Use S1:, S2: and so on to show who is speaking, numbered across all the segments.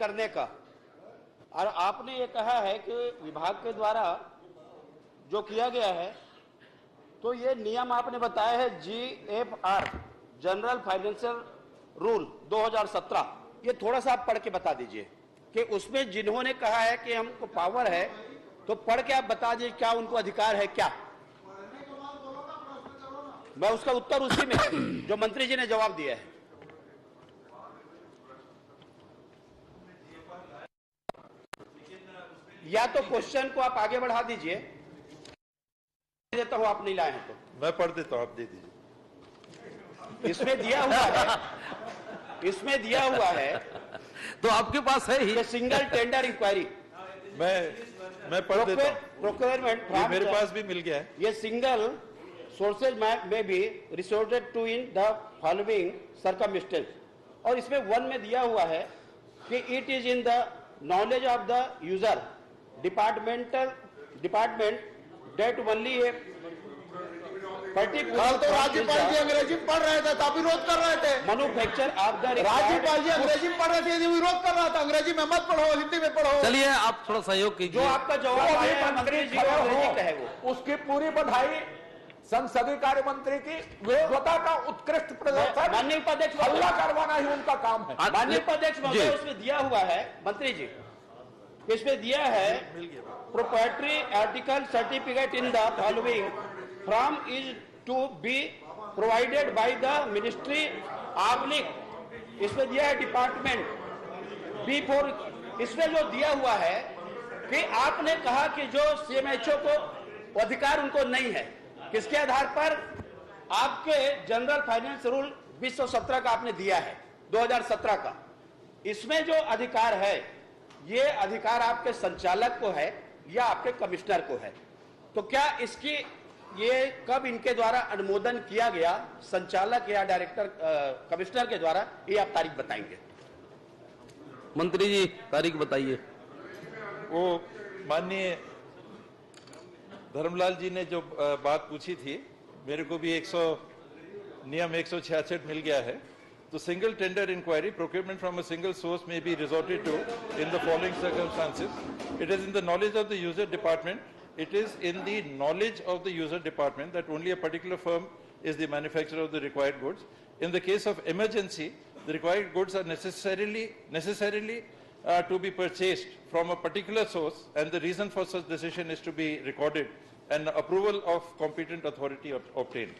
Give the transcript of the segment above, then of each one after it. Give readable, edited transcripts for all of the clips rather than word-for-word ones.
S1: करने का। और आपने ये कहा है कि विभाग के द्वारा जो किया गया है, तो ये नियम आपने बताया है GFR जनरल फाइनेंशियल रूल 2017, ये थोड़ा सा आप पढ़ के बता दीजिए कि उसमें जिन्होंने कहा है कि हमको पावर है, तो पढ़ के आप बता दीजिए क्या उनको अधिकार है क्या। मैं उसका उत्तर उसी में जो मंत्री जी ने जवाब दिया है। या तो क्वेश्चन को आप आगे बढ़ा दीजिए, देता हूं, आप नहीं लाए हैं तो
S2: मैं पढ़ देता हूं, आप दे दीजिए।
S1: इसमें दिया हुआ है, इसमें दिया हुआ है
S3: तो आपके पास है ही
S1: सिंगल टेंडर इंक्वायरी।
S2: मैं पढ़ देता हूं,
S1: प्रोक्योरमेंट
S2: ये मेरे पास भी मिल गया है।
S1: ये सिंगल सोर्सेज में भी resorted to in the following circumstance, और इसमें 1 में दिया हुआ है कि it is in the knowledge of the user department that only a particular.
S4: तो राज्यपाल जी अंग्रेजी में पढ़ रहे थे तो आप विरोध कर रहे थे।
S1: मैन्युफैक्चर ऑफ द
S4: राज्यपाल जी अंग्रेजी में पढ़ रहे थे, विरोध कर रहा था। अंग्रेजी में मत पढ़ो, हिंदी में पढ़ो।
S3: चलिए आप थोड़ा सहयोग
S1: जो
S3: कीजिए।
S1: आपका जवाब आया है मंत्री जी को अंग्रेजी का है, वो
S5: उसकी पूरी बधाई। संसदीय कार्य मंत्री की विद्वता का उत्कृष्ट प्रदर्शन,
S1: माननीय उपाध्यक्ष
S5: हल्ला करवाना ही उनका काम है।
S1: माननीय उपाध्यक्ष महोदय, उसमें दिया हुआ है मंत्री जी, इसमें दिया है proprietary article certificate in the following from is to be provided by the ministry oblique, इसमें दिया है डिपार्टमेंट B4। इसमें जो दिया हुआ है कि आपने कहा कि जो CMHO को अधिकार उनको नहीं है, किसके आधार पर? आपके जनरल फाइनेंस रूल 2017 का आपने दिया है, 2017 का। इसमें जो अधिकार है, ये अधिकार आपके संचालक को है या आपके कमिश्नर को है। तो क्या इसकी ये कब इनके द्वारा अनुमोदन किया गया, संचालक या डायरेक्टर कमिश्नर के द्वारा, ये आप तारीख बताएंगे।
S3: मंत्री जी तारीख बताइए।
S2: वो माननीय धर्मलाल जी ने जो बात पूछी थी, मेरे को भी नियम 166 मिल गया है। तो single tender inquiry procurement from a single source may be resorted to in the following circumstances. It is in the knowledge of the user department, it is in the knowledge of the user department that only a particular firm is the manufacturer of the required goods. In the case of emergency, the required goods are necessarily to be purchased from a particular source, and the reason for such decision is to be recorded and approval of competent authority obtained.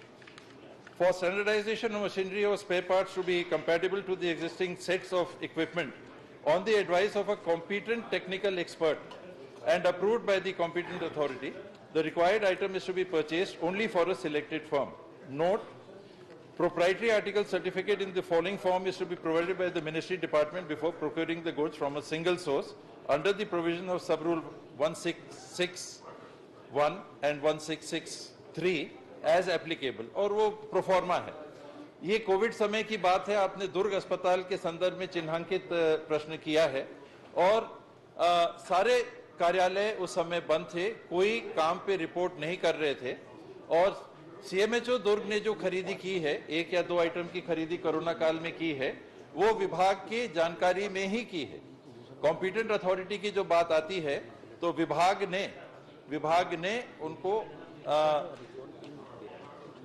S2: For standardization of machinery or spare parts to be compatible to the existing sets of equipment on the advice of a competent technical expert and approved by the competent authority, the required item is to be purchased only for a selected firm. Note, proprietary article certificate in the following form is to be provided by the Ministry Department before procuring the goods from a single source under the provision of Sub-Rule 1661 and 1663 as applicable. और वो proforma है। ये Covid समय की बात है, आपने दुर्ग अस्पताल के संदर्भ में चिन्हांकित प्रश्न किया है, और सारे कार्यालय उस समय बंद थे, कोई काम पे रिपोर्ट नहीं कर रहे थे, और CMHO दुर्ग ने जो खरीदी की है, 1 या 2 आइटम की खरीदी कोरोना काल में की है, वो विभाग की जानकारी में ही की है। कॉम्पिटेंट अथॉरिटी की जो बात आती है, तो विभाग ने उनको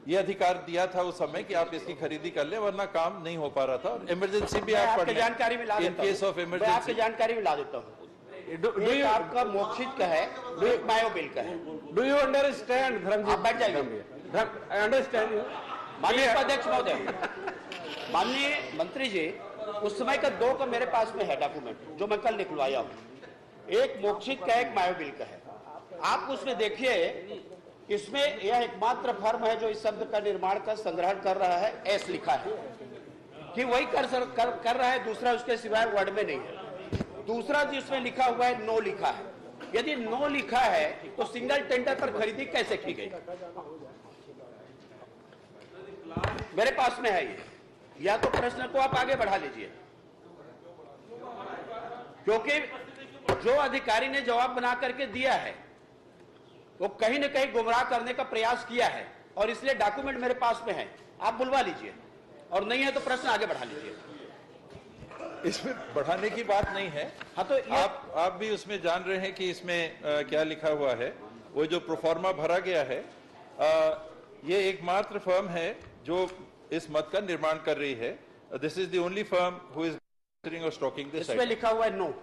S2: ये अधिकार दिया था उस समय कि आप इसकी खरीदी कर ले, वरना काम नहीं हो पा रहा था। इमरजेंसी भी आप पढ़ लें,
S1: जानकारी में ला देता हूं,
S2: इन केस ऑफ इमरजेंसी
S1: आपकी जानकारी में ला देता हूं। एक आपका मोक्षित का है, एक बायोबिल का है।
S5: Do you understand?
S1: आप बैठ जाइए।
S5: अंडरस्टैंड।
S1: माननीय उपाध्यक्ष महोदय, माननीय मंत्री जी, उस समय का 2 का मेरे पास में है डॉक्यूमेंट, जो मैं कल निकलवाया हूं। एक मोक्षित का, एक बायोबिल का है। आप उसमें देखिए, इसमें यह एकमात्र फर्म है जो इस शब्द का निर्माण का संग्रहण कर रहा है, एस लिखा है कि वही कर रहा है, दूसरा उसके सिवाय वर्ड में नहीं है। दूसरा जिसमें लिखा हुआ है, नो लिखा है। यदि नो लिखा है तो सिंगल टेंडर पर खरीदी कैसे की गई? मेरे पास में है ये, या तो प्रश्न को आप आगे बढ़ा लीजिए, क्योंकि जो अधिकारी ने जवाब बना करके दिया है वो कहीं न कहीं गुमराह करने का प्रयास किया है, और इसलिए डॉक्यूमेंट मेरे पास में है। आप बुलवा लीजिए, और नहीं है तो प्रश्न आगे बढ़ा लीजिए।
S2: इसमें बढ़ाने की बात नहीं है।
S1: हाँ, तो ये-
S2: आप भी उसमें जान रहे हैं कि इसमें क्या लिखा हुआ है। वो जो प्रोफार्मा भरा गया है, ये एकमात्र फर्म है जो इस मद का निर्माण कर रही है। This is the only firm who is और स्टॉकिंग दिस।
S1: इसमें लिखा हुआ है नो।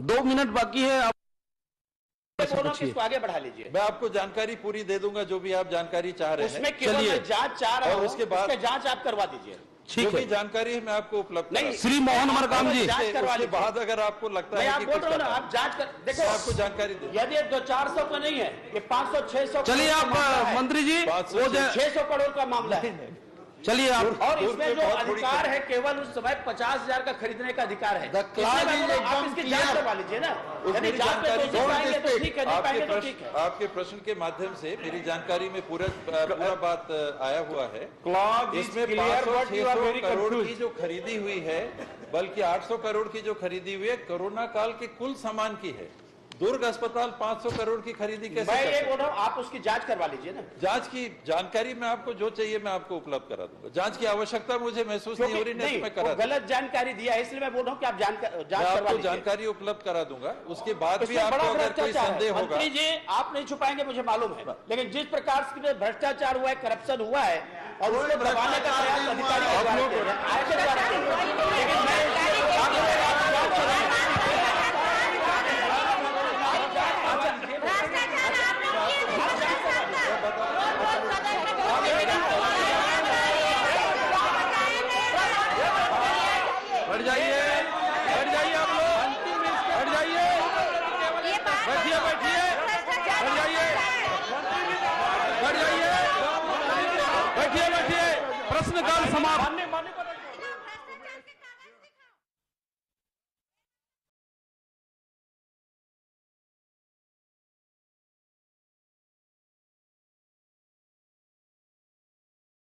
S3: 2 मिनट बाकी है, आप
S1: दोनों इसको आगे बढ़ा लीजिए।
S2: मैं आपको जानकारी पूरी दे दूंगा, जो भी आप जानकारी चाह रहे हैं।
S1: उसमें केवल
S3: चलिए।
S1: मैं जांच चाह रहा
S2: और
S1: हूं,
S2: उसके बाद-
S1: जांच आप करवा दीजिए।
S2: जो
S3: ठीक
S2: भी
S3: है।
S2: जानकारी है मैं आपको उपलब्ध
S1: नहीं,
S2: करा
S3: श्री मोहन मरकाम जी,
S1: जांच करवा
S2: उसके
S1: लीजिए।
S2: बाद अगर आपको लगता
S1: मैं
S2: है
S1: आप
S2: कि
S1: बोल
S2: कुछ
S1: रहा हूं ना,
S2: करना है,
S1: आप जांच कर देखो।
S2: मैं आपको जानकारी दे।
S1: यदि 400 का नहीं है, ये 500-600
S3: चलिए आप मंत्री जी,
S2: 500
S3: वो जो
S1: 600 करोड़ का मामला है।
S3: चलिए आप
S1: और
S2: दूर
S1: इसमें
S2: पे
S1: जो
S2: बहुत थोड़ी
S1: अधिकार है केवल उस समय 50,000 का खरीदने का अधिकार है।
S4: The clause
S1: इसलिए मैं
S4: is
S1: बोल रहा हूं, आप
S4: एकदम
S1: इसकी जांच
S4: clear।
S1: करवा लीजिए ना। यदि
S2: मेरी
S1: जांच में
S2: जानकारी
S1: दोषी पाएंगे तो ठीक है, नहीं पाएंगे तो ठीक है।
S2: आपके प्रश्न के माध्यम से मेरी जानकारी में पूरा बात आया हुआ है।
S1: Clause is
S2: इसमें
S1: clear, but you are
S2: 500-600
S1: very
S2: crore
S1: confused.
S2: की जो खरीदी हुई है, बल्कि 800 करोड़ की जो खरीदी हुई है, कोरोना काल के कुल सामान की है। दुर्ग अस्पताल 500 करोड़ की खरीदी कैसे
S1: मैं
S2: कर
S1: ये
S2: सकता है?
S1: बोल रहा हूँ, आप उसकी जांच करवा लीजिए ना।
S2: जांच की जानकारी में आपको जो चाहिए मैं आपको उपलब्ध करा दूंगा। जांच की आवश्यकता मुझे महसूस नहीं हो रही, नहीं तो मैं करा
S1: वो गलत जानकारी दिया है, इसलिए मैं बोल रहा हूँ कि आप जांच
S2: मैं
S1: करवा
S2: आपको
S1: लीजिए।
S2: जानकारी उपलब्ध करा दूंगा। उसके बाद भी
S1: इसमें
S2: आपको
S1: बड़ा
S2: अगर कोई
S1: भ्रष्टाचार है।
S2: संदेह होगा,
S1: मंत्री जी, आप नहीं छुपाएंगे मुझे मालूम है, लेकिन जिस प्रकार से भ्रष्टाचार हुआ है, करप्शन हुआ है, और उसको दबाने का प्रयास अधिकारी के द्वारा किया गया, आयोग के द्वारा किया गया। लेकिन मैं आप जांच कराएं।
S3: हट जाइए, हट जाइए आप लोग, हट जाइए, बैठिए बैठिए, हट जाइए, हट जाइए, बैठिए बैठिए, प्रश्नकाल समाप्त।